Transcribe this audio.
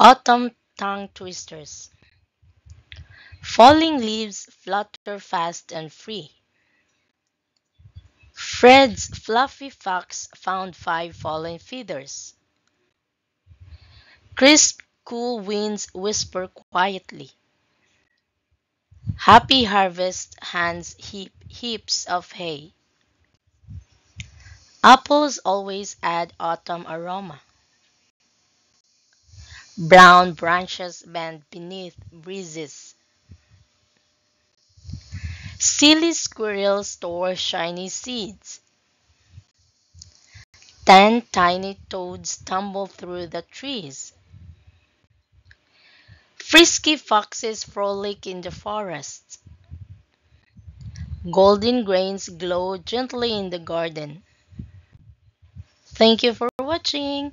Autumn tongue twisters. Falling leaves flutter fast and free. Fred's fluffy fox found five fallen feathers. Crisp, cool winds whisper quietly. Happy harvest hands heap heaps of hay. Apples always add autumn aroma. Brown branches bend beneath breezes. Silly squirrels store shiny seeds. 10 tiny toads tumble through the trees. Frisky foxes frolic in the forest. Golden grains glow gently in the garden. Thank you for watching.